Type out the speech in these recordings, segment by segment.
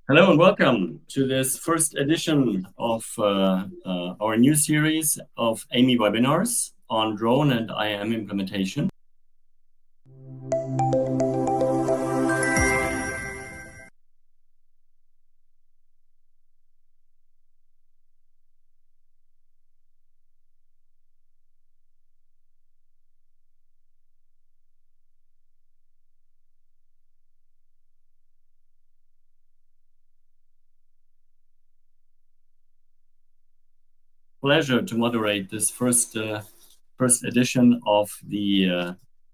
Hello and welcome to this first edition of our new series of AME webinars on drone and IAM implementation. Pleasure to moderate this first edition of the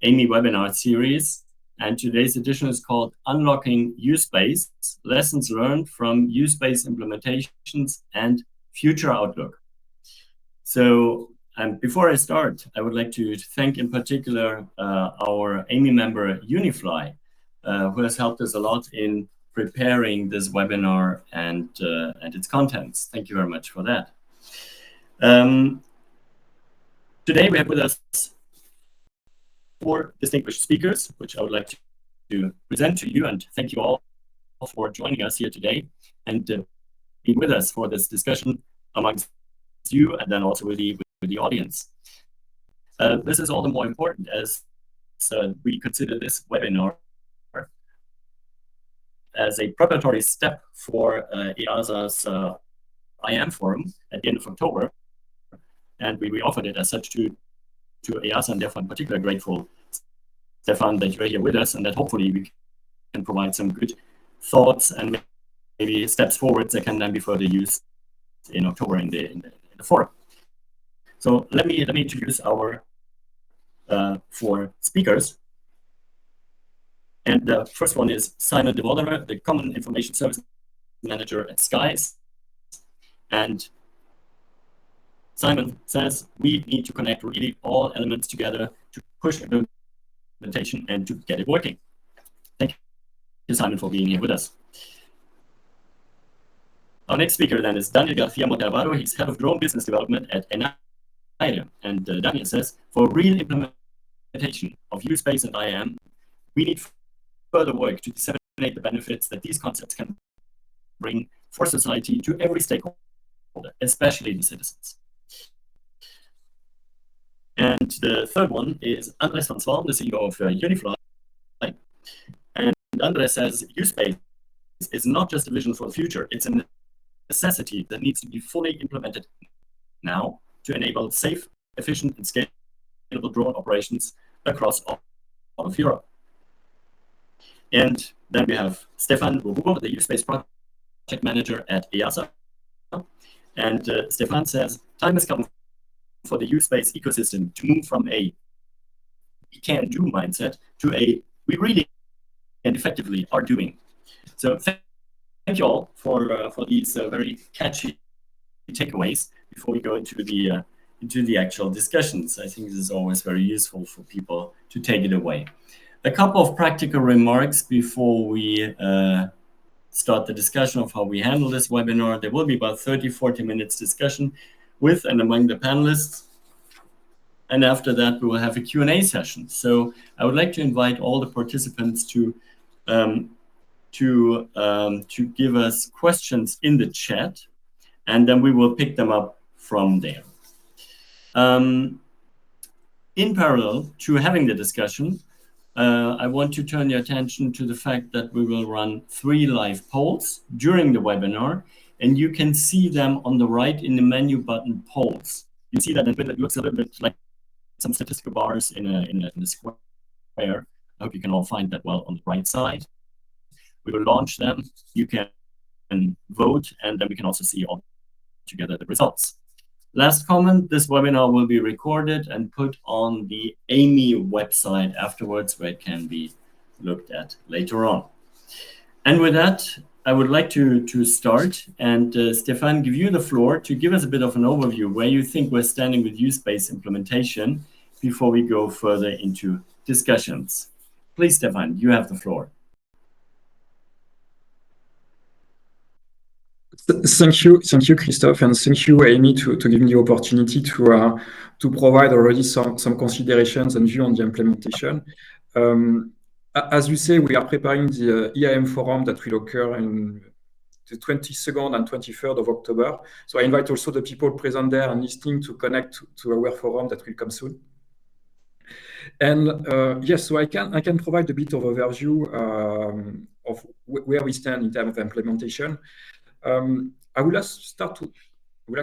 AME webinar series. And today's edition is called Unlocking Use-Based, Lessons Learned from Use-Based Implementations and Future Outlook. So before I start, I would like to thank in particular our AME member Unifly, who has helped us a lot in preparing this webinar and its contents. Thank you very much for that. Today we have with us 4 distinguished speakers, which I would like to present to you, and thank you all for joining us here today and being with us for this discussion amongst you and then also with the audience. This is all the more important as we consider this webinar as a preparatory step for EASA's IAM forum at the end of October. And we offered it as such to EASA, and therefore I'm particularly grateful, Stefan, that you're here with us and that hopefully we can provide some good thoughts and maybe steps forwards that can then be further used in October in the forum. So let me introduce our 4 speakers. And the first one is Simon de Volderer, the Common Information Service Manager at Skies. And Simon says we need to connect really all elements together to push implementation and to get it working. Thank you, Simon, for being here with us. Our next speaker then is Daniel Garcia Montalbano. He's head of drone business development at ENAIRE. And Daniel says, for real implementation of use-based and IAM, we need further work to disseminate the benefits that these concepts can bring for society to every stakeholder, especially the citizens. And the third one is Andres van Zwalm, the CEO of Unifly. And Andres says use-based is not just a vision for the future, it's a necessity that needs to be fully implemented now to enable safe, efficient, and scalable drone operations across all of Europe. And then we have Stefan Robugo, the use-based project manager at EASA. And Stefan says, time has come for the use-based ecosystem to move from a we can do mindset to a we really and effectively are doing. So thank you all for these very catchy takeaways before we go into the actual discussions. I think this is always very useful for people to take it away. A couple of practical remarks before we start the discussion of how we handle this webinar. There will be about 30-40 minutes discussion with and among the panelists. And after that, we will have a Q&A session. So I would like to invite all the participants to give us questions in the chat, and then we will pick them up from there. In parallel to having the discussion, I want to turn your attention to the fact that we will run 3 live polls during the webinar, and you can see them on the right in the menu button polls. You see that it looks a little bit like some statistical bars in a square. I hope you can all find that well on the right side. We will launch them. You can vote, and then we can also see all together the results. Last comment, this webinar will be recorded and put on the AME website afterwards, where it can be looked at later on. And with that, I would like to start and Stefan, give you the floor to give us a bit of an overview where you think we're standing with use-based implementation before we go further into discussions. Please, Stefan, you have the floor. Thank you, Christophe, and thank you, Amy, to give me the opportunity to provide already some considerations and view on the implementation. As you say, we are preparing the EAM forum that will occur in the 22nd and 23rd of October. So I invite also the people present there and listening to connect to our forum that will come soon. And yes, so I can provide a bit of overview of where we stand in terms of implementation. I would like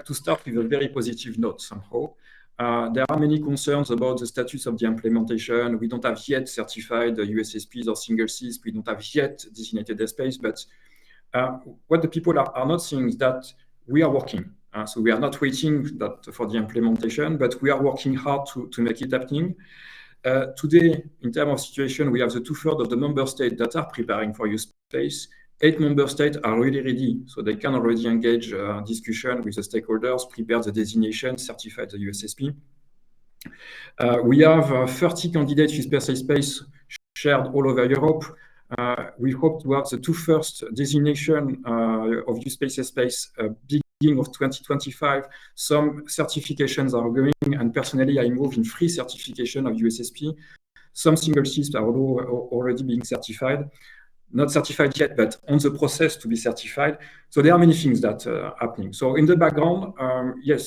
to start with a very positive note somehow. There are many concerns about the status of the implementation. We don't have yet certified USSPs or single Cs. We don't have yet designated airspace. But what the people are not seeing is that we are working. So we are not waiting for the implementation, but we are working hard to make it happening. Today, in terms of situation, we have the 2/3 of the member states that are preparing for USpace. 8 member states are really ready, so they can already engage discussion with the stakeholders, prepare the designation, certify the USSP. We have 30 candidates with per space shared all over Europe. We hope to have the 2 first designation of USpace space beginning of 2025. Some certifications are going, and personally, I involved in 3 certification of USSP. Some single Cs are already being certified. Not certified yet, but on the process to be certified. So there are many things that are happening. So in the background, yes,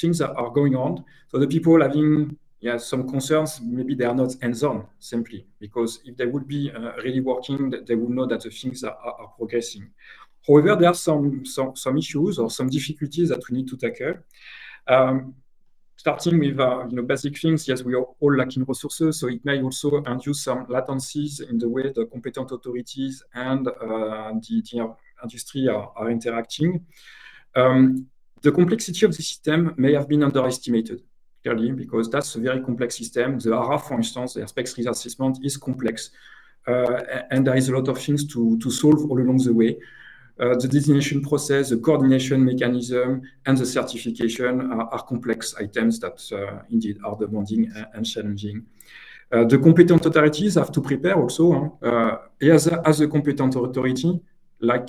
things are going on. So the people having some concerns, maybe they are not hands-on simply, because if they would be really working, they would know that the things are progressing. However, there are some issues or some difficulties that we need to tackle. Starting with basic things, yes, we are all lacking resources, so it may also induce some latencies in the way the competent authorities and the industry are interacting. The complexity of the system may have been underestimated, clearly, because that's a very complex system. The ARA, for instance, the airspace risk assessment is complex, and there is a lot of things to solve all along the way. The designation process, the coordination mechanism, and the certification are complex items that indeed are demanding and challenging. The competent authorities have to prepare also. EASA as a competent authority, like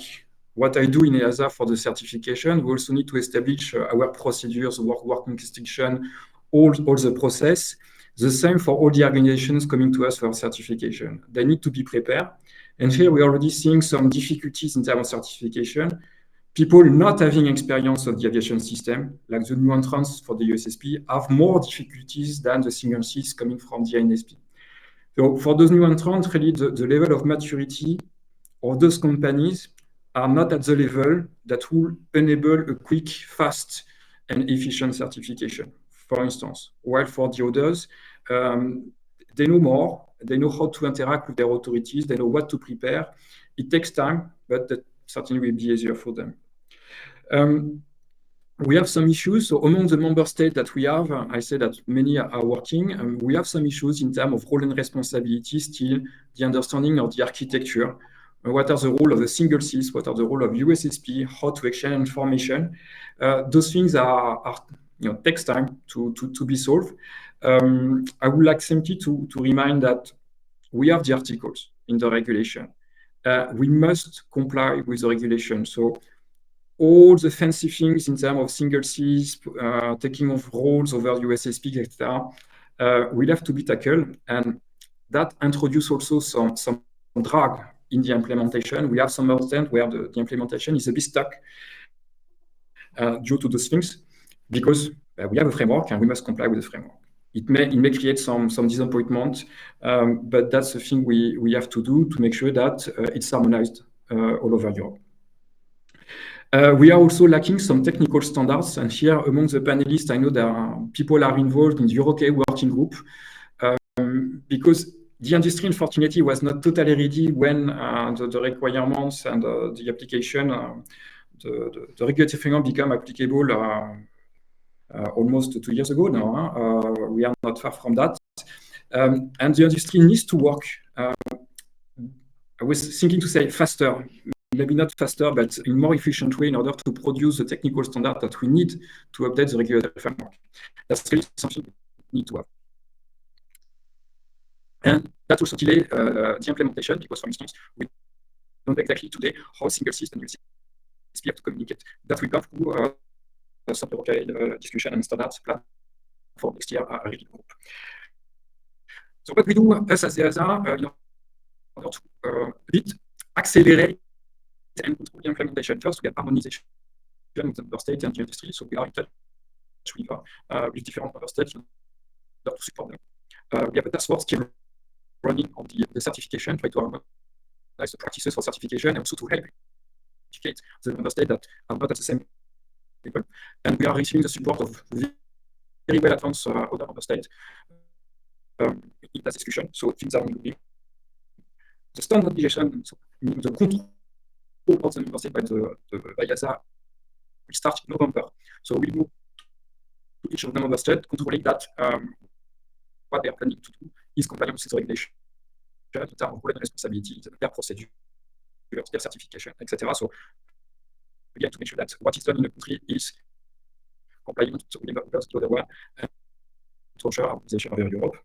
what I do in EASA for the certification, we also need to establish our procedures, working instruction, all the process. The same for all the organizations coming to us for certification. They need to be prepared. And here we're already seeing some difficulties in terms of certification. People not having experience of the aviation system, like the new entrants for the USSP, have more difficulties than the single Cs coming from the NSP. So for those new entrants, really the level of maturity of those companies are not at the level that will enable a quick, fast, and efficient certification, for instance. While for the others, they know more, they know how to interact with their authorities, they know what to prepare. It takes time, but that certainly will be easier for them. We have some issues. So among the member states that we have, I say that many are working. We have some issues in terms of role and responsibility, still the understanding of the architecture. What are the role of the single Cs? What are the role of USSP? How to exchange information? Those things takes time to be solved. I would like simply to remind that we have the articles in the regulation. We must comply with the regulation. So all the fancy things in terms of single Cs, taking of roles over USSP, etc., will have to be tackled. And that introduces also some drag in the implementation. We have some extent where the implementation is a bit stuck due to those things, because we have a framework and we must comply with the framework. It may create some disappointment, but that's the thing we have to do to make sure that it's harmonized all over Europe. We are also lacking some technical standards, and here among the panelists, I know people are involved in the EuroK working group, because the industry, unfortunately, was not totally ready when the requirements and the application, the regulatory framework became applicable almost 2 years ago now. We are not far from that. And the industry needs to work, I was thinking to say faster, maybe not faster, but in a more efficient way in order to produce the technical standard that we need to update the regulatory framework. That's really something we need to have. And that also delay the implementation, because, for instance, we don't know exactly today how single system will have to communicate. That will go through some discussion and standards plan for next year are really group. So what we do us as EASA in order to accelerate and control the implementation. First, we have harmonization with the member state and the industry. So we are in touch with different member states to support them. We have a task force still running on the certification, try to harmonize the practices for certification and also to help educate the member states that are not at the same level. And we are receiving the support of very well advanced other member states in that discussion. So things are moving. The standardization, so the control of the member state by the IASA will start in November. So we move to each of the member states, controlling that what they are planning to do is compliant with the regulation in terms of role and responsibilities, their procedures, their certification, etc. So again, to make sure that what is done in the country is compliant to the other one, and to ensure harmonization over Europe.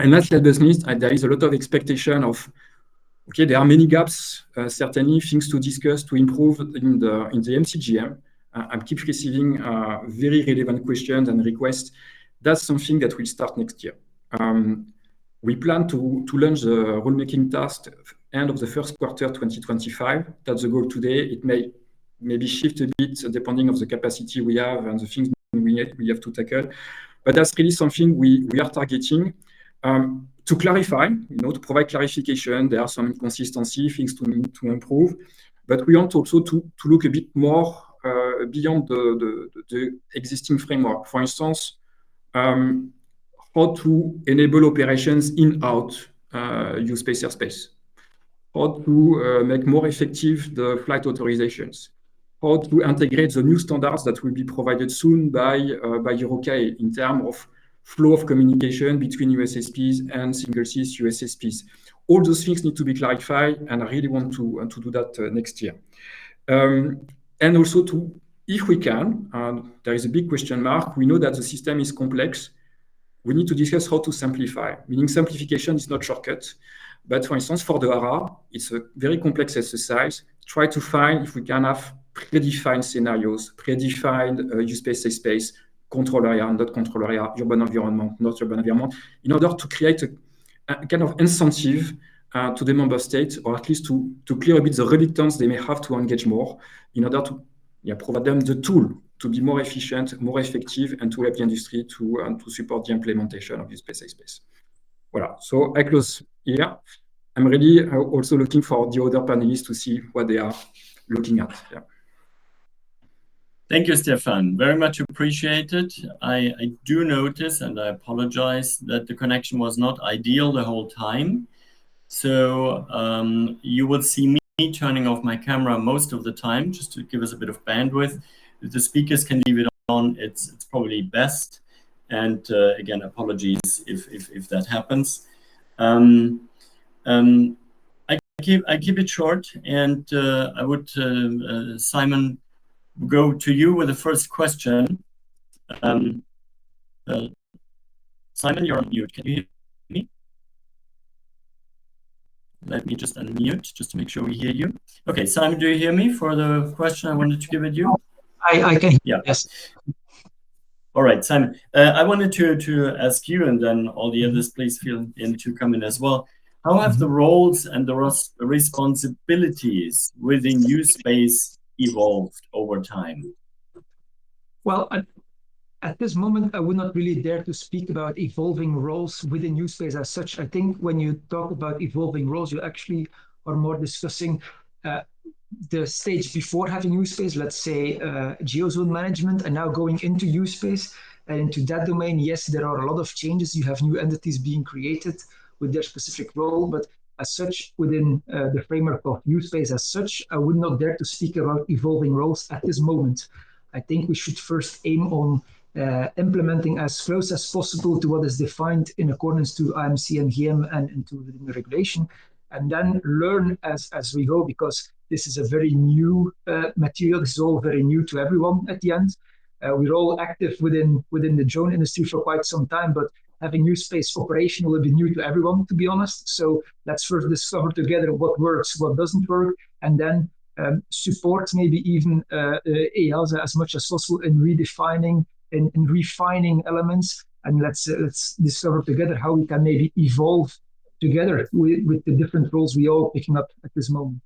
And last but not least, there is a lot of expectation of, okay, there are many gaps, certainly things to discuss, to improve in the MCGM. I keep receiving very relevant questions and requests. That's something that will start next year. We plan to launch the rulemaking task end of the first quarter 2025. That's the goal today. It may maybe shift a bit depending on the capacity we have and the things we have to tackle. But that's really something we are targeting. To clarify, to provide clarification, there are some inconsistency, things to improve, but we want also to look a bit more beyond the existing framework. For instance, how to enable operations in-out use space airspace, how to make more effective the flight authorizations, how to integrate the new standards that will be provided soon by EUROCAE in terms of flow of communication between USSPs and single-seat USSPs. All those things need to be clarified, and I really want to do that next year. And also, if we can, there is a big question mark. We know that the system is complex. We need to discuss how to simplify, meaning simplification is not shortcut. But for instance, for the ARA, it's a very complex exercise. Try to find if we can have predefined scenarios, predefined use space, safe space, control area, not control area, urban environment, not urban environment, in order to create a kind of incentive to the member states, or at least to clear a bit the reluctance they may have to engage more, in order to provide them the tool to be more efficient, more effective, and to help the industry to support the implementation of use space, safe space. Voilà. So I close here. I'm really also looking for the other panelists to see what they are looking at. Yeah. Thank you, Stefan. Very much appreciated. I do notice, and I apologize, that the connection was not ideal the whole time. So you will see me turning off my camera most of the time, just to give us a bit of bandwidth. If the speakers can leave it on, it's probably best. And again, apologies if that happens. I keep it short, and I would, Simon, go to you with the first question. Simon, you're on mute. Can you hear me? Let me just unmute just to make sure we hear you. Okay, Simon, do you hear me for the question I wanted to give it you? I can hear. Yeah. Yes. All right, Simon. I wanted to ask you, and then all the others, please feel in to come in as well. How have the roles and the responsibilities within use space evolved over time? Well, at this moment, I would not really dare to speak about evolving roles within use space as such. I think when you talk about evolving roles, you actually are more discussing the stage before having use space, let's say geozone management, and now going into use space. And into that domain, yes, there are a lot of changes. You have new entities being created with their specific role, but as such, within the framework of use space as such, I would not dare to speak about evolving roles at this moment. I think we should first aim on implementing as close as possible to what is defined in accordance to AMC and GM and into the regulation, and then learn as we go, because this is a very new material. This is all very new to everyone at the end. We're all active within the drone industry for quite some time, but having use space operational will be new to everyone, to be honest. So let's first discover together what works, what doesn't work, and then support maybe even EASA as much as possible in redefining and refining elements. And let's discover together how we can maybe evolve together with the different roles we all picking up at this moment.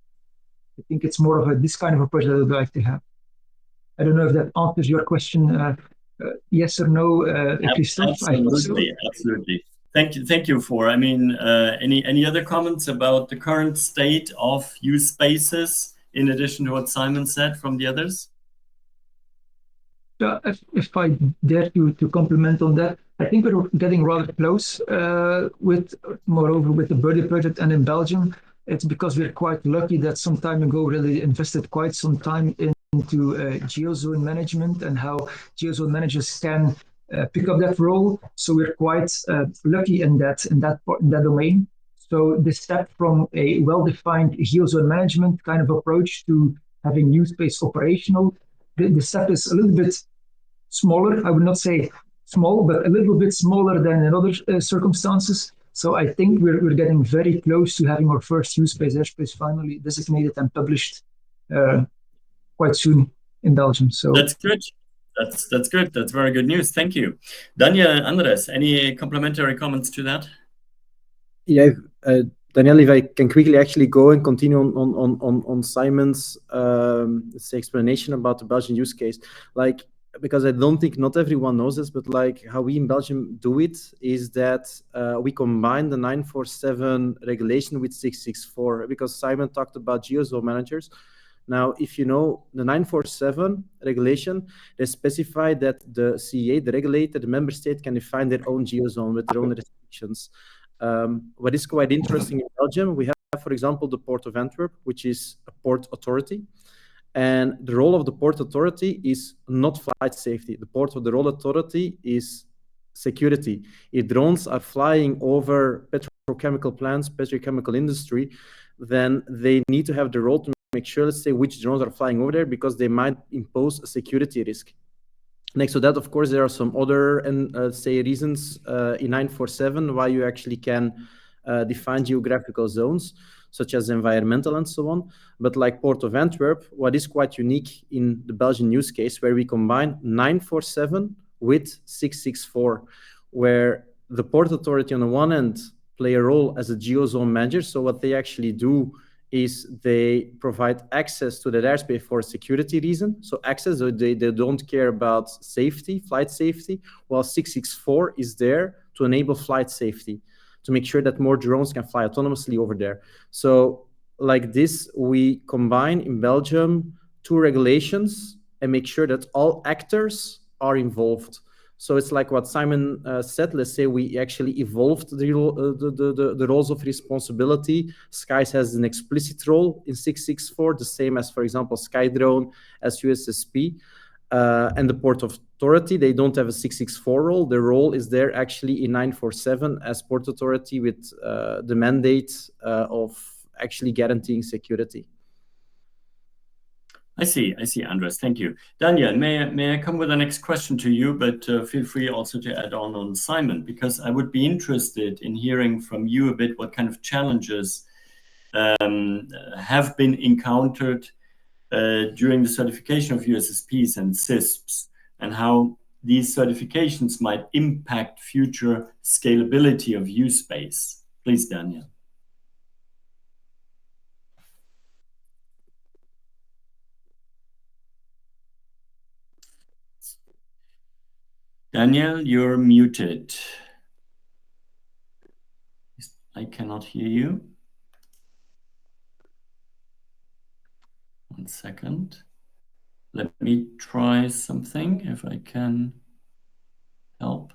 I think it's more of this kind of approach that I'd like to have. I don't know if that answers your question. Yes or no, Christophe? I hope so. Absolutely. Thank you for. I mean, any other comments about the current state of use spaces in addition to what Simon said from the others? If I dare to compliment on that, I think we're getting rather close moreover, with the Birdie project and in Belgium. It's because we're quite lucky that some time ago really invested quite some time into geozone management and how geozone managers can pick up that role. So we're quite lucky in that domain. So the step from a well-defined geozone management kind of approach to having new space operational, the step is a little bit smaller. I would not say small, but a little bit smaller than in other circumstances. So I think we're getting very close to having our first use space airspace finally designated and published quite soon in Belgium. So that's good. That's good. That's very good news. Thank you. Daniel, Andres, any complementary comments to that? Yeah, Daniel, if I can quickly actually go and continue on Simon's explanation about the Belgian use case, because I don't think not everyone knows this, but how we in Belgium do it is that we combine the 947 regulation with 664, because Simon talked about geozone managers. Now, if you know the 947 regulation, they specify that the CEA, the regulator, the member state can define their own geozone with their own restrictions. What is quite interesting in Belgium, we have, for example, the Port of Antwerp, which is a port authority. And the role of the port authority is not flight safety. The role authority is security. If drones are flying over petrochemical plants, petrochemical industry, then they need to have the role to make sure, let's say, which drones are flying over there, because they might impose a security risk. Next to that, of course, there are some other reasons in 947 why you actually can define geographical zones, such as environmental and so on. But like Port of Antwerp, what is quite unique in the Belgian use case, where we combine 947 with 664, where the Port Authority on the one end play a role as a geozone manager. So what they actually do is they provide access to that airspace for a security reason. So access, they don't care about safety, flight safety, while 664 is there to enable flight safety, to make sure that more drones can fly autonomously over there. So like this, we combine in Belgium two regulations and make sure that all actors are involved. So it's like what Simon said. Let's say we actually evolved the roles of responsibility. Skies has an explicit role in 664, the same as, for example, Skydrone as USSP. And the Port Authority, they don't have a 664 role. Their role is there actually in 947 as Port Authority with the mandate of actually guaranteeing security. I see, Andres. Thank you. Daniel, may I come with the next question to you, but feel free also to add on Simon, because I would be interested in hearing from you a bit what kind of challenges have been encountered during the certification of USSPs and CISPs, and how these certifications might impact future scalability of use space. Please, Daniel. Daniel, you're muted. I cannot hear you. One second. Let me try something if I can help.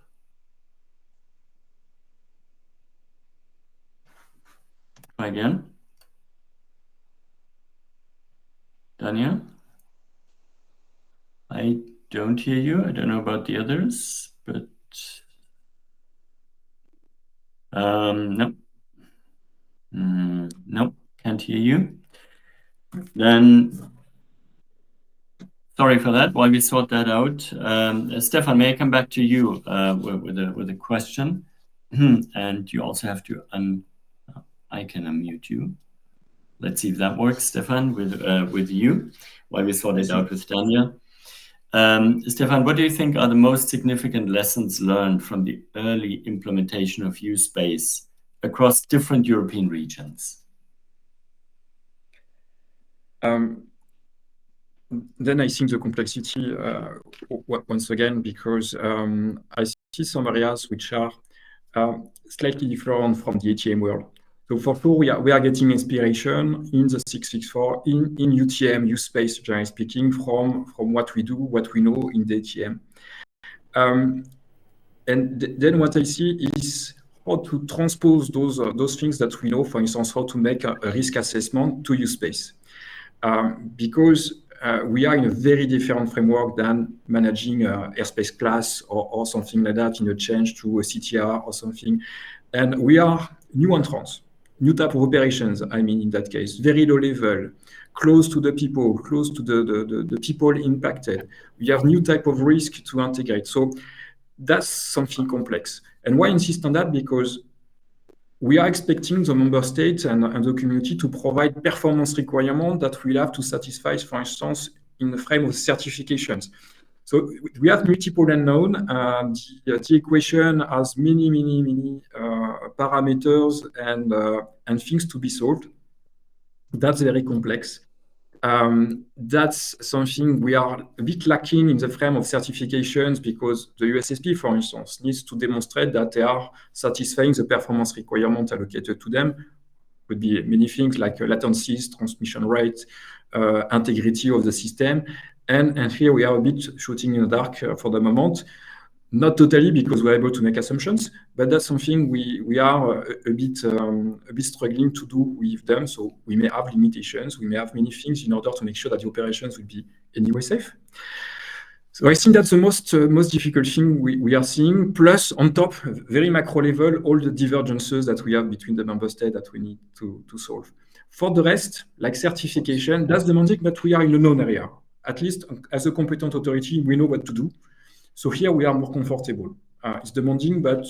Try again. Daniel? I don't hear you. I don't know about the others, but no. Nope, can't hear you. Then, sorry for that. While we sort that out, Stefan, may I come back to you with a question? And you also have to I can unmute you. Let's see if that works, Stefan, with you, while we sort it out with Daniel. Stefan, what do you think are the most significant lessons learned from the early implementation of use space across different European regions? Then I think the complexity, once again, because I see some areas which are slightly different from the ATM world. So for sure, we are getting inspiration in the 664, in UTM, use space, generally speaking, from what we do, what we know in the ATM. Then what I see is how to transpose those things that we know, for instance, how to make a risk assessment to use space. Because we are in a very different framework than managing airspace class or something like that in a change to a CTR or something. And we are new entrants, new type of operations, I mean, in that case, very low level, close to the people, close to the people impacted. We have new type of risk to integrate. So that's something complex. And why I insist on that? Because we are expecting the member states and the community to provide performance requirements that we'll have to satisfy, for instance, in the frame of certifications. So we have multiple unknown. The equation has many parameters and things to be solved. That's very complex. That's something we are a bit lacking in the frame of certifications because the USSP, for instance, needs to demonstrate that they are satisfying the performance requirements allocated to them. Could be many things like latencies, transmission rate, integrity of the system. And here we are a bit shooting in the dark for the moment. Not totally, because we're able to make assumptions, but that's something we are a bit struggling to do with them. So we may have limitations, we may have many things in order to make sure that the operations will be anyway safe. So I think that's the most difficult thing we are seeing. Plus, on top, very macro level, all the divergences that we have between the member states that we need to solve. For the rest, like certification, that's demanding that we are in a known area. At least as a competent authority, we know what to do. So here we are more comfortable. It's demanding, but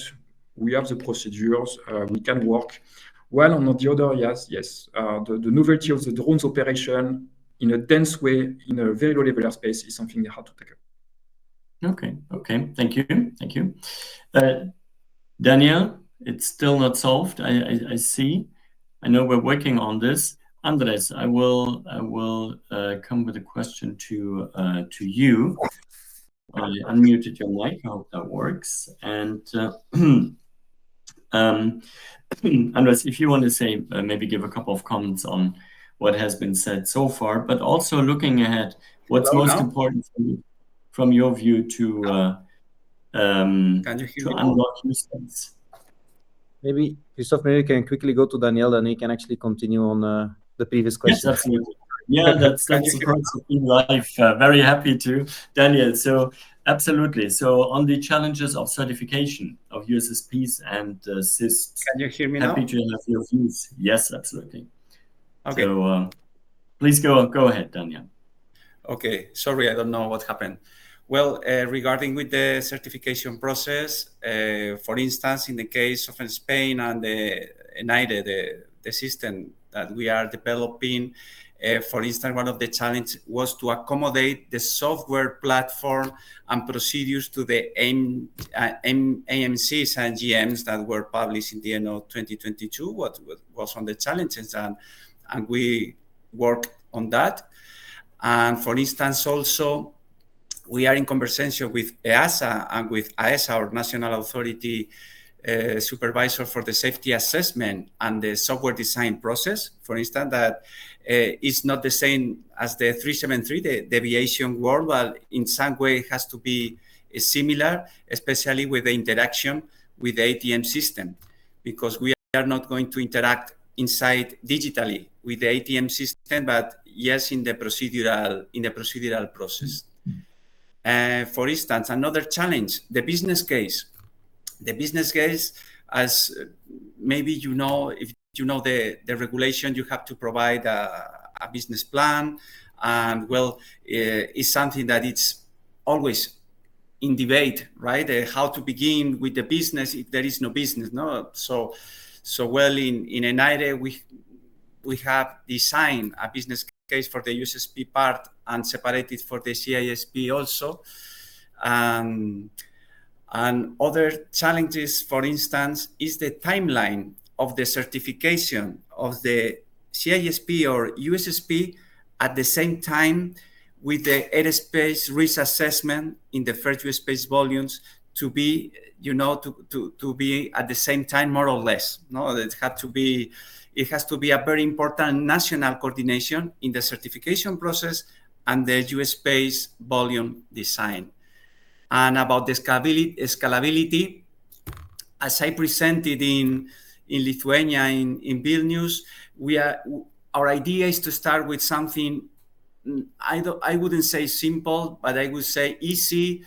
we have the procedures, we can work. While on the other areas, yes, the novelty of the drones operation in a dense way, in a very low level airspace is something they have to tackle. Okay, thank you. Daniel, it's still not solved, I see. I know we're working on this. Andres, I will come with a question to you. I unmuted your mic. I hope that works. And Andres, if you want to say, maybe give a couple of comments on what has been said so far, but also looking ahead, what's most important from your view to unlock use space? Maybe, Christophe, maybe you can quickly go to Daniel, and he can actually continue on the previous question. Yes, absolutely. Yeah, that's the perks of being live. Very happy to, Daniel. So absolutely. So on the challenges of certification of USSPs and SISPs. Can you hear me now? Happy to have your views. Yes, absolutely. Okay. So please go ahead, Daniel. Okay. Sorry, I don't know what happened. Well, regarding with the certification process, for instance, in the case of Spain and the AME, the system that we are developing, for instance, one of the challenges was to accommodate the software platform and procedures to the AMCs and GMs that were published in the end of 2022. What was on the challenges, and we worked on that. And for instance, also, we are in conversation with EASA and with AESA, our national authority supervisor for the safety assessment and the software design process. For instance, that is not the same as the 373, the deviation world, but in some way it has to be similar, especially with the interaction with the ATM system, because we are not going to interact inside digitally with the ATM system, but yes, in the procedural process. For instance, another challenge, the business case. The business case, as maybe you know, if you know the regulation, you have to provide a business plan, and well, it's something that it's always in debate, right? How to begin with the business if there is no business, no? So well, in AME, we have designed a business case for the USSP part and separated for the CISP also. And other challenges, for instance, is the timeline of the certification of the CISP or USSP at the same time with the airspace risk assessment in the first use space volumes to be, to be at the same time, more or less. No, it has to be a very important national coordination in the certification process and the US space volume design. And about the scalability, as I presented in Lithuania, in Vilnius, our idea is to start with something, I wouldn't say simple, but I would say easy,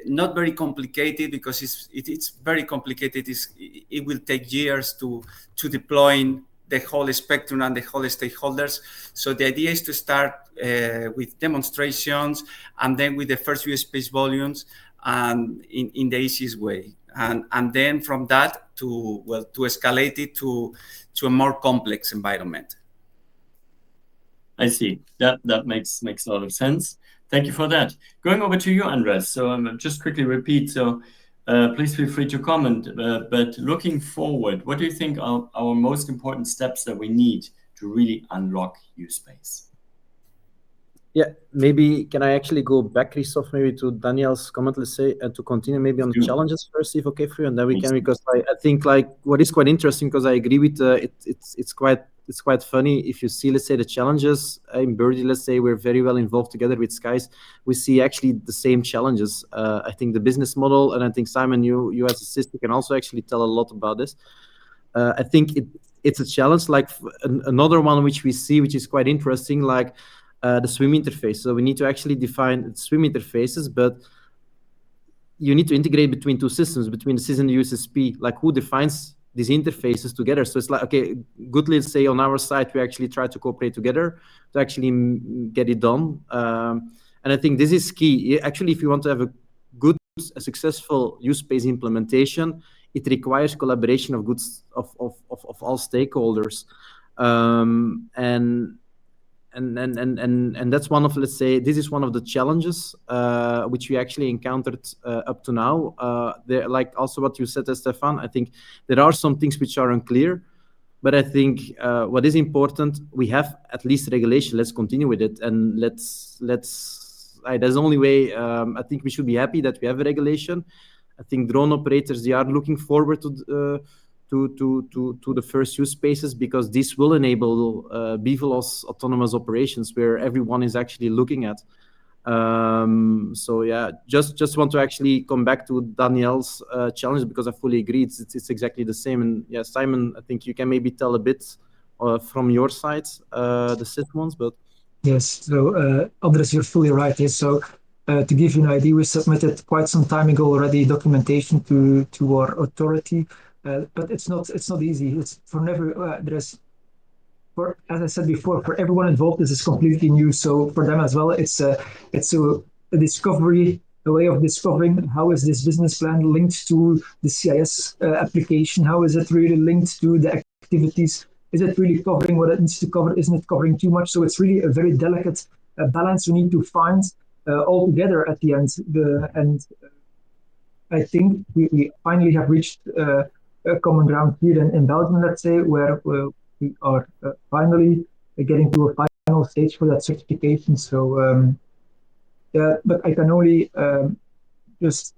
not very complicated, because it's very complicated. It will take years to deploy the whole spectrum and the whole stakeholders. So the idea is to start with demonstrations, and then with the first US space volumes, and in the easiest way, and then from that to escalate it to a more complex environment. I see. That makes a lot of sense. Thank you for that. Going over to you, Andres. So just quickly repeat. So please feel free to comment. But looking forward, what do you think are our most important steps that we need to really unlock U-Space? Yeah, maybe can I actually go back, Christophe, maybe to Daniel's comment, let's say, and to continue maybe on the challenges first, if okay for you, and then we can, because I think like what is quite interesting, because I agree with it's quite funny if you see, let's say, the challenges in Birdie, let's say, we're very well involved together with Skies. We see actually the same challenges. I think the business model, and I think Simon, you as a sister can also actually tell a lot about this. I think it's a challenge, like another one which we see, which is quite interesting, like the swim interface. So we need to actually define swim interfaces, but you need to integrate between two systems, between the SIS and the USSP, like who defines these interfaces together. So it's like, okay, good, let's say on our side, we actually try to cooperate together to actually get it done. And I think this is key. Actually, if you want to have a successful use-based implementation, it requires collaboration of all stakeholders. And that's one of, let's say, this is one of the challenges which we actually encountered up to now. There, like also what you said, Stefan, I think there are some things which are unclear, but I think what is important, we have at least regulation. Let's continue with it, and let's. That's the only way. I think we should be happy that we have a regulation. I think drone operators, they are looking forward to the first use spaces, because this will enable BVLOS autonomous operations where everyone is actually looking at. So yeah, just want to actually come back to Danielle's challenge, because I fully agree. It's exactly the same. And yeah, Simon, I think you can maybe tell a bit from your side, the SIS ones, but. Yes, so Andres, you're fully right. Yes. So to give you an idea, we submitted quite some time ago already documentation to our authority. But it's not easy. It's for never. As I said before, for everyone involved, this is completely new. So for them as well, it's a discovery, a way of discovering how is this business plan linked to the CIS application? How is it really linked to the activities? Is it really covering what it needs to cover? Isn't it covering too much? So it's really a very delicate balance we need to find all together at the end. And I think we finally have reached a common ground here in Belgium, let's say, where we are finally getting to a final stage for that certification. So, but I can only just,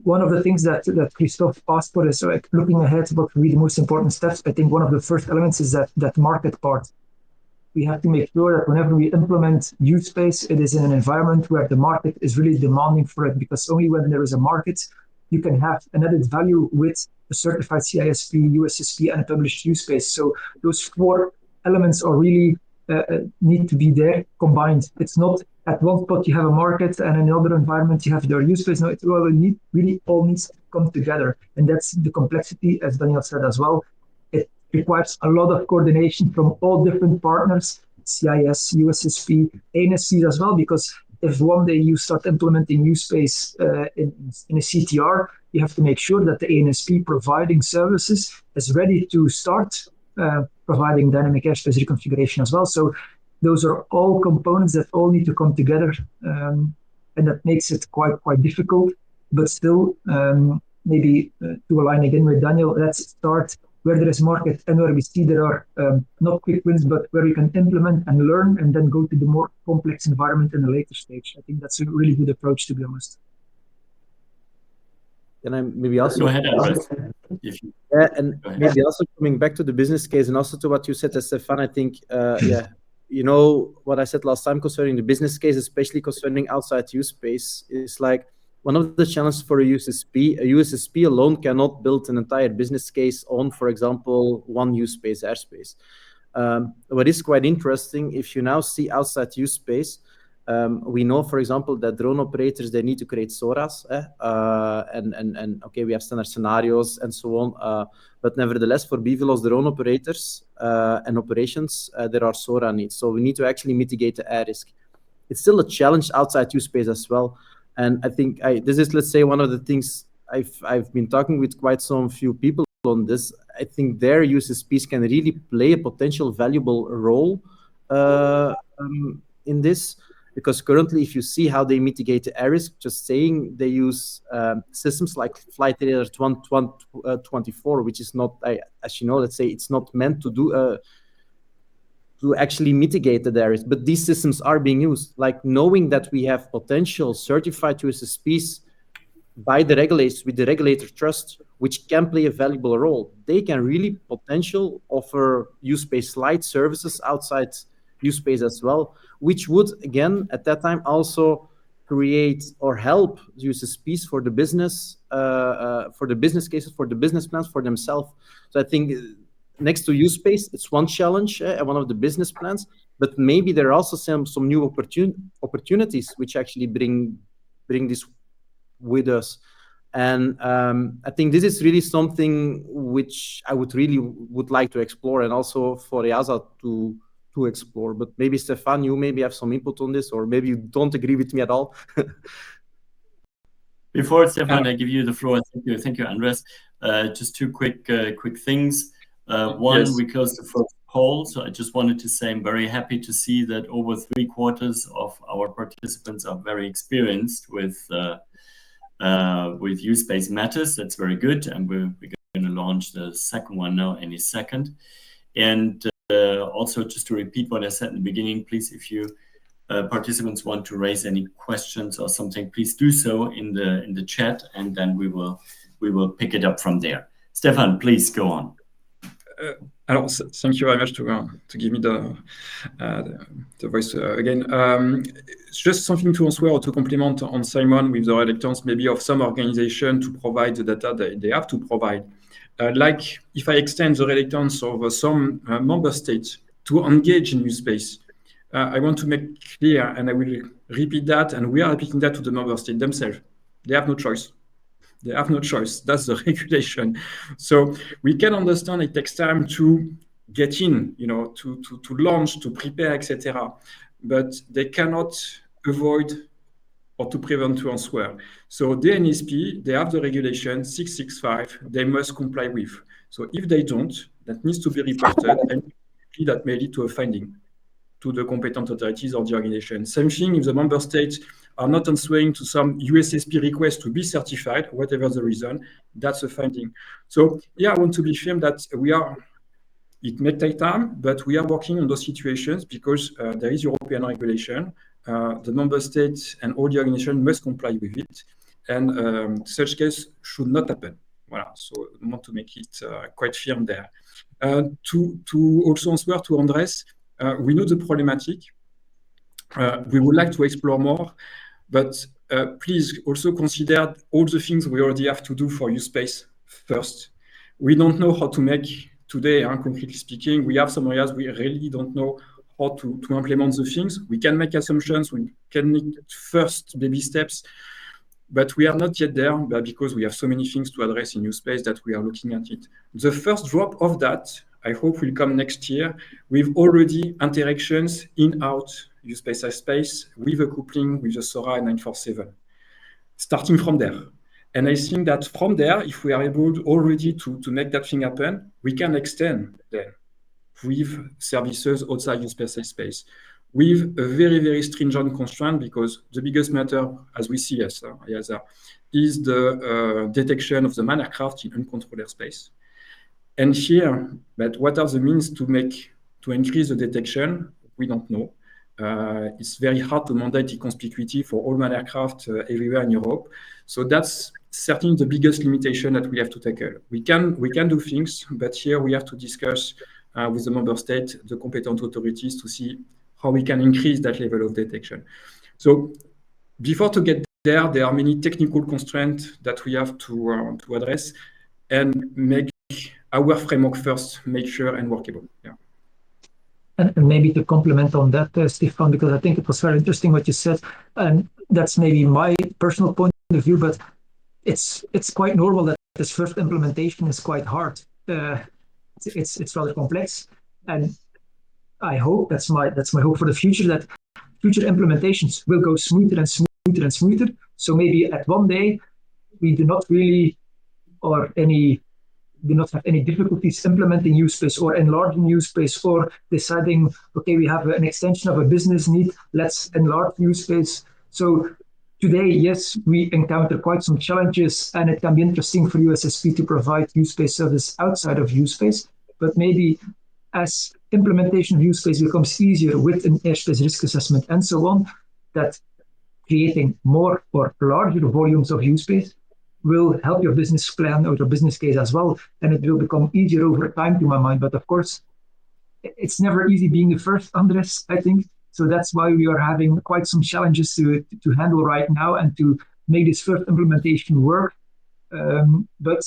one of the things that Christophe asked for is looking ahead, what will be the most important steps. I think one of the first elements is that market part. We have to make sure that whenever we implement use space, it is in an environment where the market is really demanding for it, because only when there is a market, you can have an added value with a certified CISP, USSP, and a published use space. So those four elements are really need to be there combined. It's not at one spot you have a market and in another environment you have their use space. No, it really all needs to come together. And that's the complexity, as Daniel said as well. It requires a lot of coordination from all different partners, CIS, USSP, ANSCs as well, because if one day you start implementing use space in a CTR, you have to make sure that the ANSP providing services is ready to start providing dynamic airspace reconfiguration as well. So those are all components that all need to come together, and that makes it quite difficult. But still, maybe to align again with Daniel, let's start where there is market and where we see there are not quick wins, but where we can implement and learn and then go to the more complex environment in a later stage. I think that's a really good approach, to be honest. Can I maybe also go ahead, Andres. Yeah, and maybe also coming back to the business case and also to what you said, Stefan, I think, yeah, you know, what I said last time concerning the business case, especially concerning outside use space, is like one of the challenges for a USSP. A USSP alone cannot build an entire business case on, for example, one use space airspace. What is quite interesting, if you now see outside use space, we know, for example, that drone operators, they need to create SORAs, and okay, we have standard scenarios and so on, but nevertheless, for BVLOS drone operators and operations, there are SORA needs. So we need to actually mitigate the air risk. It's still a challenge outside use space as well. And I think this is, let's say, one of the things I've been talking with quite some few people on this. I think their USSPs can really play a potential valuable role in this. Because currently, if you see how they mitigate the air risk, just saying they use systems like Flight Radar 24, which is not, as you know, let's say it's not meant to do to actually mitigate the air risk. But these systems are being used. Like knowing that we have potential certified USSPs by the regulators, with the regulator trust, which can play a valuable role, they can really potential offer use space light services outside use space as well, which would, again, at that time also create or help USSPs for the business, for the business cases, for the business plans for themselves. So I think next to use space, it's one challenge and one of the business plans, but maybe there are also some new opportunities which actually bring this with us. And I think this is really something which I would like to explore, and also for EASA to explore. But maybe Stefan, you maybe have some input on this, or maybe you don't agree with me at all. Before Stefan, I give you the floor. Thank you, Andres. Just two quick things. One, yes. We closed the first poll, so I just wanted to say I'm very happy to see that over 3/4 of our participants are very experienced with use space matters. That's very good, and we're going to launch the second one now any second. And also, just to repeat what I said in the beginning, please, if you participants want to raise any questions or something, please do so in the chat, and then we will pick it up from there. Stefan, please go on. Alors, thank you very much to give me the voice again. It's just something to answer or to complement on Simon with the reluctance maybe of some organization to provide the data that they have to provide. Like if I extend the reluctance of some member states to engage in use space, I want to make clear, and I will repeat that, and we are repeating that to the member states themselves. They have no choice. They have no choice. That's the regulation. So we can understand it takes time to get in, to launch, to prepare, etc. But they cannot avoid or to prevent to answer. So the NSP, they have the regulation 665, they must comply with. So if they don't, that needs to be reported, and that may lead to a finding to the competent authorities or the organization. Same thing if the member states are not answering to some USSP request to be certified, whatever the reason, that's a finding. So yeah, I want to be firm that it may take time, but we are working on those situations because there is European regulation. The member states and all the organizations must comply with it, and such case should not happen. Voilà. So I want to make it quite firm there. To also answer to Andres, we know the problematic. We would like to explore more, but please also consider all the things we already have to do for use space first. We don't know how to make today, concretely speaking. We have some areas we really don't know how to implement the things. We can make assumptions, we can make first baby steps, but we are not yet there because we have so many things to address in use space that we are looking at it. The first drop of that, I hope, will come next year with already interactions in-out use space airspace with a coupling with the SORA 947. Starting from there. And I think that from there, if we are able already to make that thing happen, we can extend then with services outside use space airspace with a very, very stringent constraint, because the biggest matter, as we see as EASA, is the detection of the manned aircraft in uncontrolled airspace. And here, but what are the means to increase the detection? We don't know. It's very hard to mandate e-conspicuity for all man aircraft everywhere in Europe. So that's certainly the biggest limitation that we have to tackle. We can do things, but here we have to discuss with the member state, the competent authorities, to see how we can increase that level of detection. So before to get there are many technical constraints that we have to address and make our framework first mature and workable. Yeah. And maybe to complement on that, Stefan, because I think it was very interesting what you said, and that's maybe my personal point of view, but it's quite normal that this first implementation is quite hard. It's rather complex, and I hope that's my hope for the future, that future implementations will go smoother and smoother and smoother. So maybe at one day we do not have any difficulties implementing use space or enlarging use space or deciding, okay, we have an extension of a business need, let's enlarge use space. So today, yes, we encounter quite some challenges, and it can be interesting for USSP to provide use space service outside of use space. But maybe as implementation of use space becomes easier with an airspace risk assessment and so on, that creating more or larger volumes of use space will help your business plan or your business case as well, and it will become easier over time, to my mind. But of course, it's never easy being the first, Andres, I think. So that's why we are having quite some challenges to handle right now and to make this first implementation work. But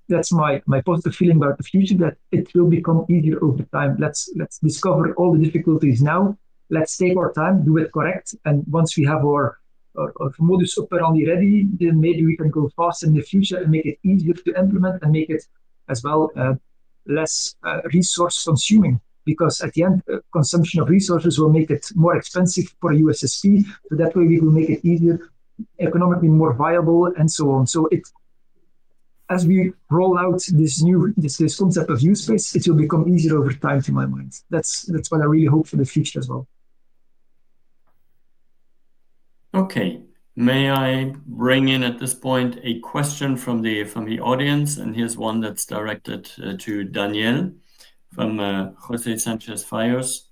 that's my positive feeling about the future, that it will become easier over time. Let's discover all the difficulties now. Let's take our time, do it correct, and once we have our modus operandi ready, then maybe we can go fast in the future and make it easier to implement and make it as well less resource consuming, because at the end, consumption of resources will make it more expensive for a USSP. So that way we will make it easier, economically more viable, and so on. So as we roll out this concept of use space, it will become easier over time, to my mind. That's what I really hope for the future as well. Okay, may I bring in at this point a question from the audience? And here's one that's directed to Daniel from Jose Sanchez Fayos.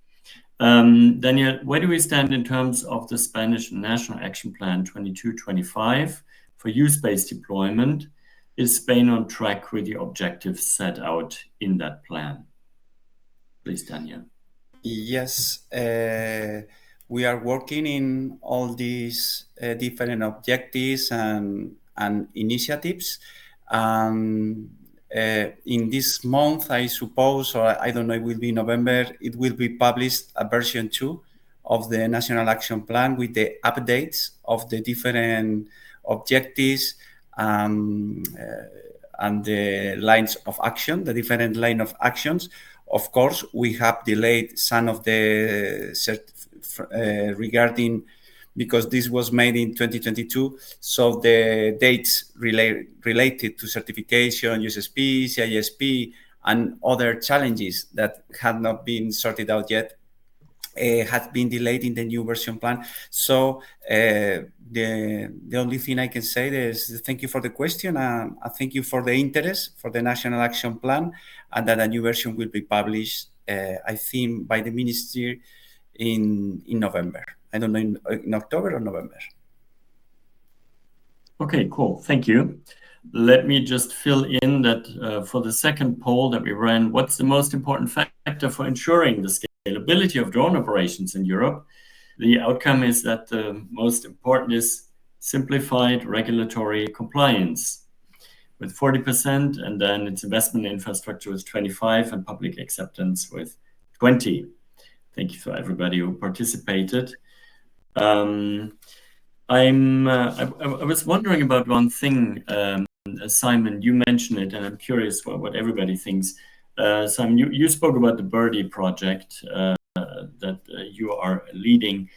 Daniel, where do we stand in terms of the Spanish National Action Plan 22-25 for use-based deployment? Is Spain on track with the objectives set out in that plan? Please, Daniel. Yes. We are working in all these different objectives and initiatives. In this month, I suppose, or I don't know, it will be November, it will be published a version 2 of the National Action Plan with the updates of the different objectives and the lines of action, the different line of actions. Of course, we have delayed some of the regarding, because this was made in 2022, so the dates related to certification, USSP, CISP, and other challenges that had not been sorted out yet had been delayed in the new version plan. So the only thing I can say is thank you for the question, and thank you for the interest for the National Action Plan, and that a new version will be published, I think, by the Ministry in November. I don't know, in October or November. Okay, cool. Thank you. Let me just fill in that for the second poll that we ran, what's the most important factor for ensuring the scalability of drone operations in Europe? The outcome is that the most important is simplified regulatory compliance with 40%, and then its investment in infrastructure was 25%, and public acceptance with 20%. Thank you for everybody who participated. I was wondering about one thing, Simon, you mentioned it, and I'm curious what everybody thinks. Simon, you spoke about the Birdie project that you are leading.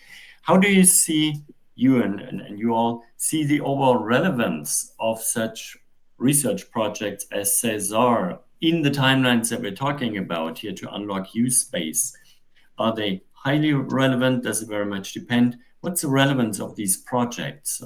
How do you see, you and you all see the overall relevance of such research projects as CESAR in the timelines that we're talking about here to unlock use space? Are they highly relevant? Does it very much depend? What's the relevance of these projects?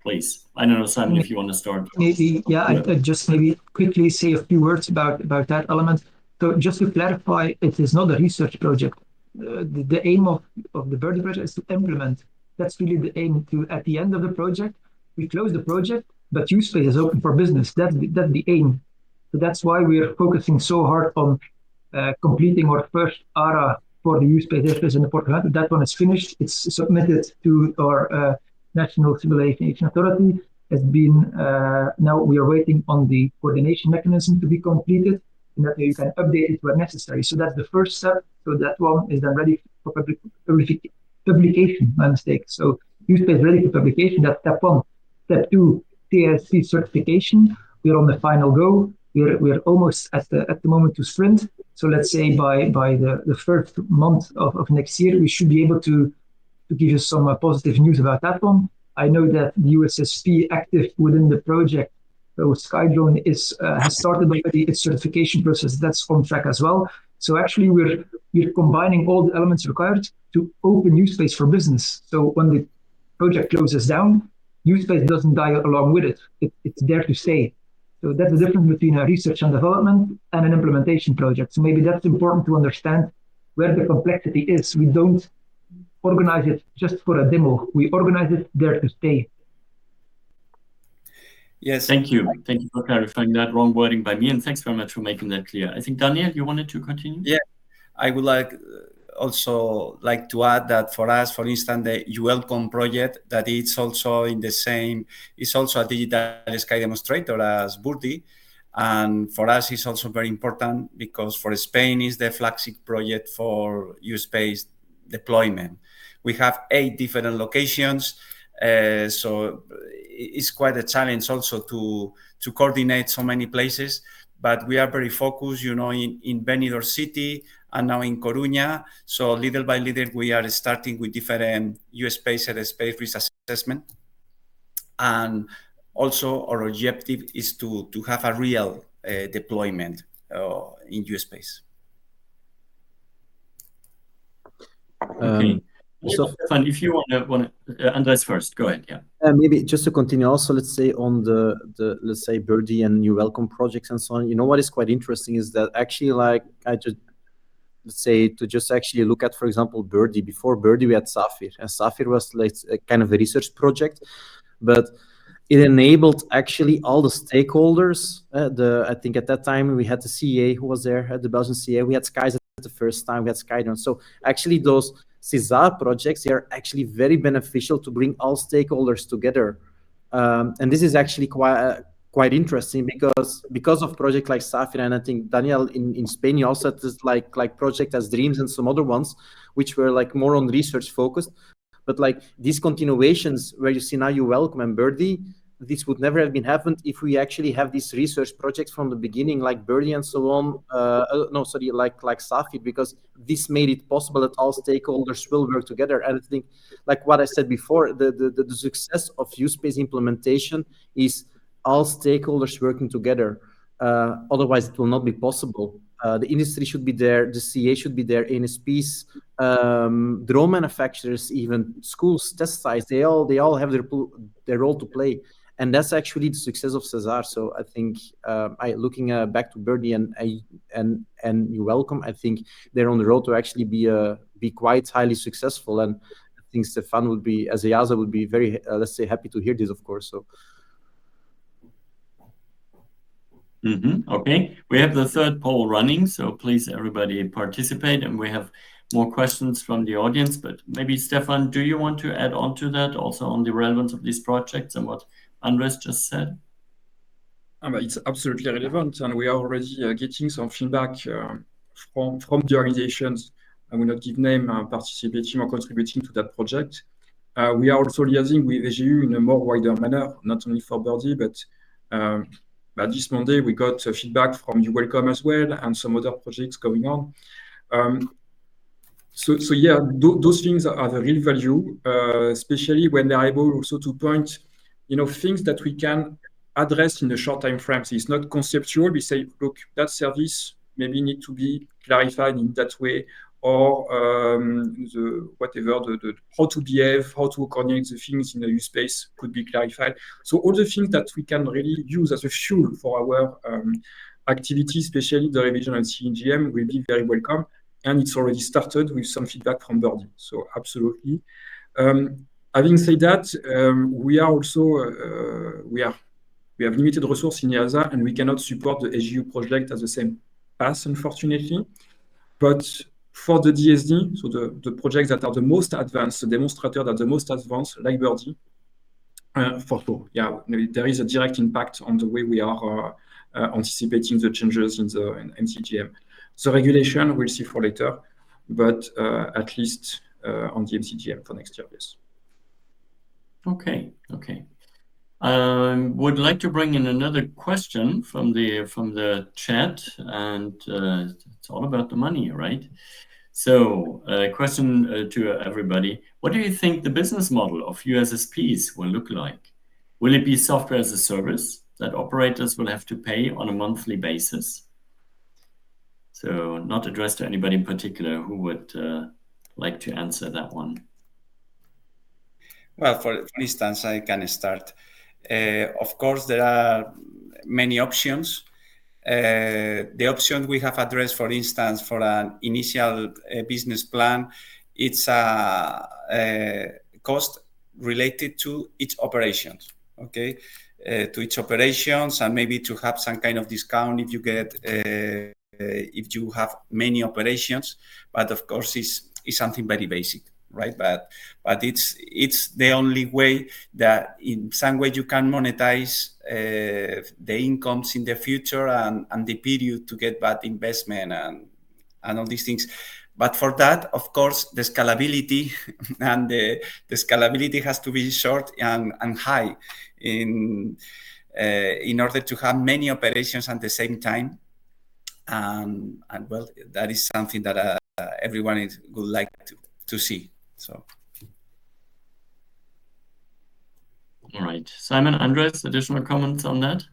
please. I don't know, Simon, if you want to start. Maybe, yeah, I'd just maybe quickly say a few words about that element. So just to clarify, it is not a research project. The aim of the Birdie project is to implement. That's really the aim. To at the end of the project, we close the project, but USpace is open for business. That's the aim. So that's why we are focusing so hard on completing our first ARA for the USpace airspace in the Port. That one is finished. It's submitted to our National Civil Aviation Authority. Has been now we are waiting on the coordination mechanism to be completed, and that way you can update it where necessary. So that's the first step. So that one is then ready for publication. My mistake. So USpace ready for publication. That's step one. Step two, TSC certification. We're on the final go. We're almost at the moment to sprint. So let's say by the first month of next year, we should be able to give you some positive news about that one. I know that the USSP active within the project, so Skydrone has started already its certification process. That's on track as well. So actually, we're combining all the elements required to open USpace for business. So when the project closes down, USpace doesn't die along with it. It's there to stay. So that's the difference between a research and development and an implementation project. So maybe that's important to understand where the complexity is. We don't organize it just for a demo. We organize it there to stay. Yes. Thank you. Thank you for clarifying that. Wrong wording by me, and thanks very much for making that clear. I think, Daniel, you wanted to continue? Yeah, I would also like to add that for us, for instance, the UWelcome project, that it's also in the same, it's also a digital sky demonstrator as Birdie. And for us, it's also very important because for Spain is the flagship project for USpace deployment. We have 8 different locations, so it's quite a challenge also to coordinate so many places. But we are very focused, in Benidorm City and now in Coruña. So little by little, we are starting with different USpace airspace risk assessment. And also our objective is to have a real deployment in USpace. Okay. So, Stefan, if you want to, Andres first, go ahead. Yeah. Maybe just to continue, also let's say on the let's say Birdie and UWelcome projects and so on. What is quite interesting is that actually, like let's say to just actually look at, for example, Birdie. Before Birdie, we had Sapphire, and Sapphire was like a kind of a research project, but it enabled actually all the stakeholders. I think at that time we had the CA who was there, the Belgian CA. We had Skies at the first time. We had Skydrone. So actually, those CESAR projects, they are actually very beneficial to bring all stakeholders together, and this is actually quite interesting because of projects like Sapphire, and I think Daniel in Spain you also had this like project as Dreams and some other ones which were like more on research focused, but like these continuations where you see now UWelcome and Birdie, this would never have been happened if we actually have these research projects from the beginning, like Birdie and so on. Like Sapphire, because this made it possible that all stakeholders will work together. And I think, like what I said before, the success of USpace implementation is all stakeholders working together. Otherwise, it will not be possible. The industry should be there, the CA should be there, NSPs, drone manufacturers, even schools, test sites. They all have their role to play. And that's actually the success of CESAR. So I think, looking back to Birdie and UWelcome, I think they're on the road to actually be quite highly successful. And I think Stefan would be, as EASA, would be very, let's say, happy to hear this, of course. So. Okay, we have the third poll running, so please everybody participate, and we have more questions from the audience. But maybe Stefan, do you want to add on to that, also on the relevance of these projects and what Andres just said? It's absolutely relevant, and we are already getting some feedback from the organizations. I will not give name, participating or contributing to that project. We are also liaising with AGU in a more wider manner, not only for Birdie, but this Monday we got feedback from UWelcome as well and some other projects going on. So yeah, those things are the real value, especially when they're able also to point, things that we can address in a short time frame. So it's not conceptual. We say, look, that service maybe need to be clarified in that way, or the how to behave, how to coordinate the things in the use space could be clarified. So all the things that we can really use as a fuel for our activity, especially the revision of CGM, will be very welcome. And it's already started with some feedback from Birdie. So absolutely. Having said that, we are also we have limited resources in EASA, and we cannot support the SGU project at the same path, unfortunately. But for the DSD, so the projects that are the most advanced, the demonstrators that are the most advanced, like Birdie, for sure, yeah, there is a direct impact on the way we are anticipating the changes in MCGM. The regulation, we'll see for later, but at least on the MCGM for next year, yes. Okay. Would like to bring in another question from the chat, and it's all about the money, right? So, question to everybody: what do you think the business model of USSPs will look like? Will it be software as a service that operators will have to pay on a monthly basis? So, not addressed to anybody in particular. Who would like to answer that one? Well, for instance, I can start. Of course, there are many options. The option we have addressed, for instance, for an initial business plan, it's a cost related to each operations, okay? To each operations, and maybe to have some kind of discount if you get if you have many operations. But of course, it's something very basic, right? But it's the only way that in some way you can monetize the incomes in the future and the period to get that investment and all these things. But for that, of course, the scalability and the scalability has to be short and high in order to have many operations at the same time. And well, that is something that everyone would like to see. So. All right, Simon, Andres, additional comments on that?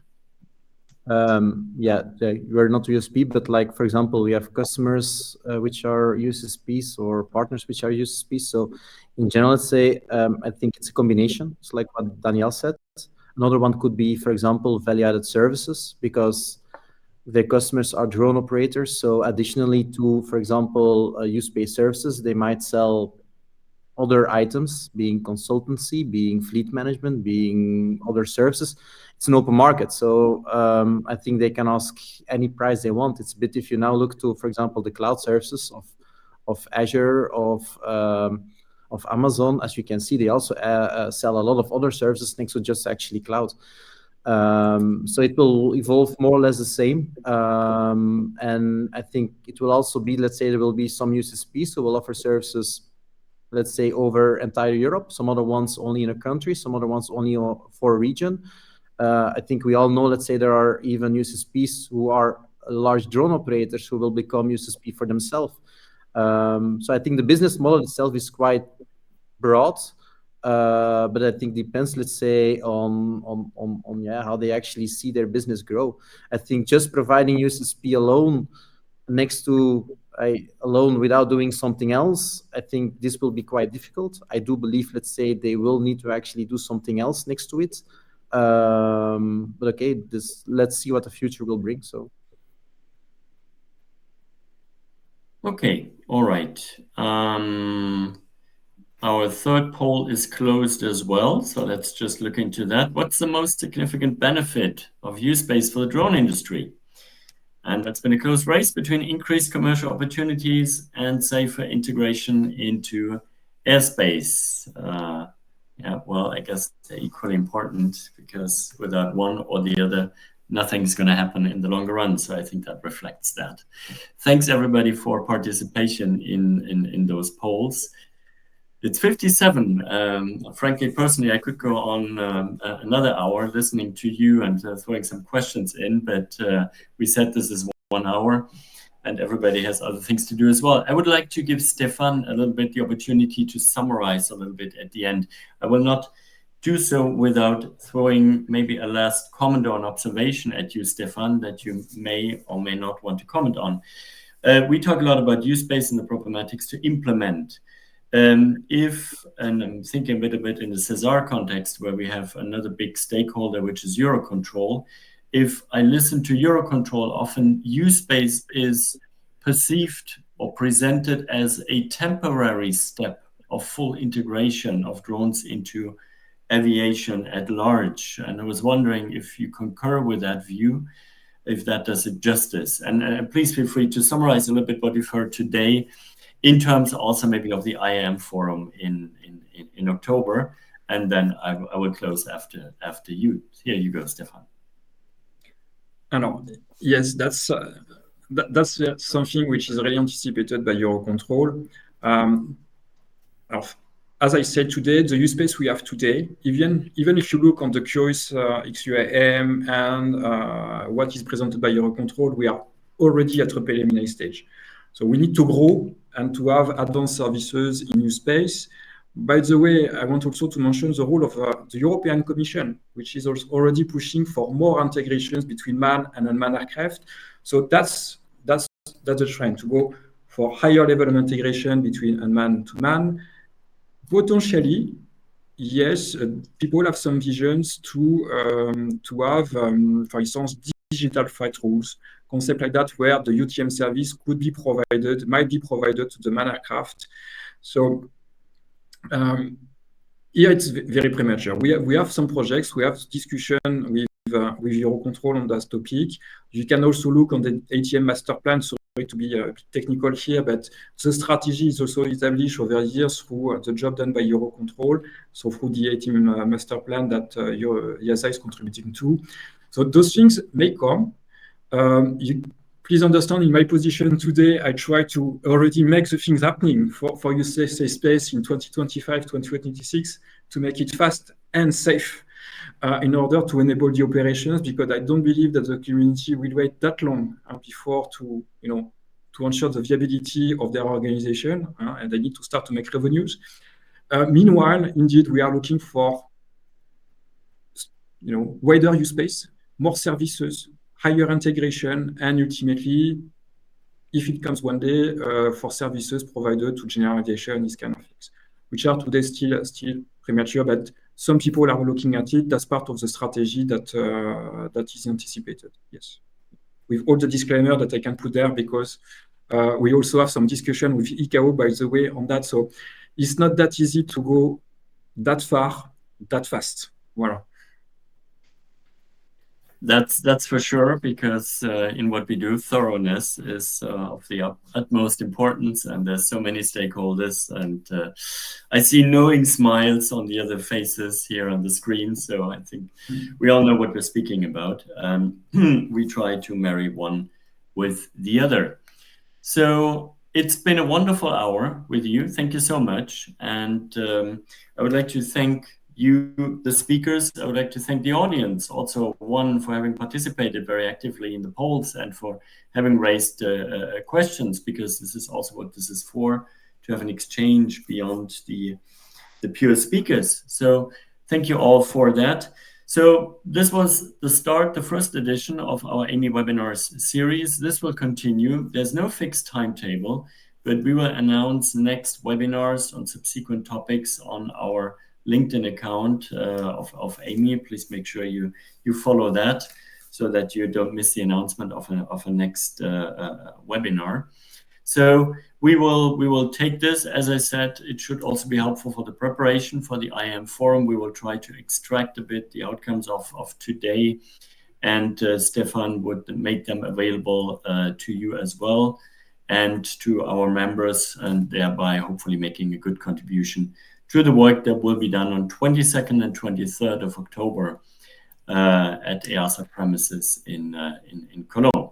Yeah, we're not USP, but like, for example, we have customers which are USSPs or partners which are USSPs. So in general, let's say, I think it's a combination. It's like what Danielle said. Another one could be, for example, value-added services, because their customers are drone operators. So additionally to, for example, use-based services, they might sell other items, being consultancy, being fleet management, being other services. It's an open market. So I think they can ask any price they want. It's a bit, if you now look to, for example, the cloud services of Azure, of Amazon, as you can see, they also sell a lot of other services next to just actually cloud. So it will evolve more or less the same. And I think it will also be, let's say, there will be some USSPs who will offer services, let's say, over entire Europe, some other ones only in a country, some other ones only for a region. I think we all know, let's say, there are even USSPs who are large drone operators who will become USSP for themselves. So I think the business model itself is quite broad, but I think depends, let's say, on how they actually see their business grow. I think just providing USSP alone next to alone without doing something else, I think this will be quite difficult. I do believe, let's say, they will need to actually do something else next to it. But okay, let's see what the future will bring. So. Okay, all right. Our third poll is closed as well, so let's just look into that. What's the most significant benefit of use-based for the drone industry? And that's been a close race between increased commercial opportunities and safer integration into airspace. Yeah, well, I guess they're equally important, because without one or the other, nothing's going to happen in the longer run. So I think that reflects that. Thanks, everybody, for participation in those polls. It's 57. Frankly, personally, I could go on another hour listening to you and throwing some questions in, but we said this is 1 hour and everybody has other things to do as well. I would like to give Stefan a little bit the opportunity to summarize a little bit at the end. I will not do so without throwing maybe a last comment or an observation at you, Stefan, that you may or may not want to comment on. We talk a lot about use space and the problematics to implement. And I'm thinking a bit in the Cesar context, where we have another big stakeholder, which is Eurocontrol. If I listen to Eurocontrol, often use space is perceived or presented as a temporary step of full integration of drones into aviation at large. And I was wondering if you concur with that view, if that does it justice. And please feel free to summarize a little bit what you've heard today in terms also maybe of the IAM forum in October. And then I will close after you. Here you go, Stefan. Yes, that's something which is really anticipated by Eurocontrol. As I said today, the use space we have today, even if you look on the curious XUAM and what is presented by Eurocontrol, we are already at a preliminary stage. So we need to grow and to have advanced services in use space. By the way, I want also to mention the role of the European Commission, which is also already pushing for more integrations between manned and unmanned aircraft. So that's the trend, to go for higher level of integration between unmanned to manned. Potentially, yes, people have some visions to have, for instance, digital flight rules, concept like that, where the UTM service might be provided to the manned aircraft. So here it's very premature. We have some projects, we have discussion with Eurocontrol on that topic. You can also look on the ATM master plan. Sorry to be a bit technical here, but the strategy is also established over years through the job done by Eurocontrol, so through the ATM master plan that EASA is contributing to. So those things may come. Please understand, in my position today, I try to already make the things happening for use space in 2025, 2026, to make it fast and safe in order to enable the operations, because I don't believe that the community will wait that long before to ensure the viability of their organization, and they need to start to make revenues. Meanwhile, indeed, we are looking for wider use space, more services, higher integration, and ultimately, if it comes one day, for services provided to general aviation, these kind of things, which are today still premature, but some people are looking at it. That's part of the strategy that is anticipated. Yes, with all the disclaimer that I can put there, because we also have some discussion with ICAO, by the way, on that. So it's not that easy to go that far, that fast. Voilà. That's for sure, because in what we do, thoroughness is of the utmost importance, and there's so many stakeholders, and I see knowing smiles on the other faces here on the screen, so I think we all know what we're speaking about. We try to marry one with the other. So it's been a wonderful hour with you. Thank you so much, and I would like to thank you, the speakers. I would like to thank the audience, also one for having participated very actively in the polls and for having raised questions, because this is also what this is for, to have an exchange beyond the pure speakers. So thank you all for that. So this was the first edition of our AME webinars series. This will continue. There's no fixed timetable, but we will announce next webinars on subsequent topics on our LinkedIn account of AME. Please make sure you follow that, so that you don't miss the announcement of a next webinar. So we will take this. As I said, it should also be helpful for the preparation for the IAM forum. We will try to extract a bit the outcomes of today, and Stefan would make them available to you as well, and to our members, and thereby hopefully making a good contribution to the work that will be done on 22nd and 23rd of October at EASA premises in Cologne.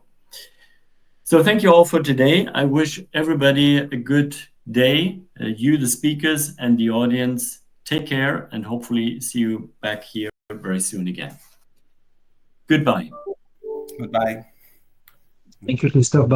So thank you all for today. I wish everybody a good day, you, the speakers, and the audience. Take care, and hopefully see you back here very soon again. Goodbye. Goodbye. Thank you, Christoph. Bye.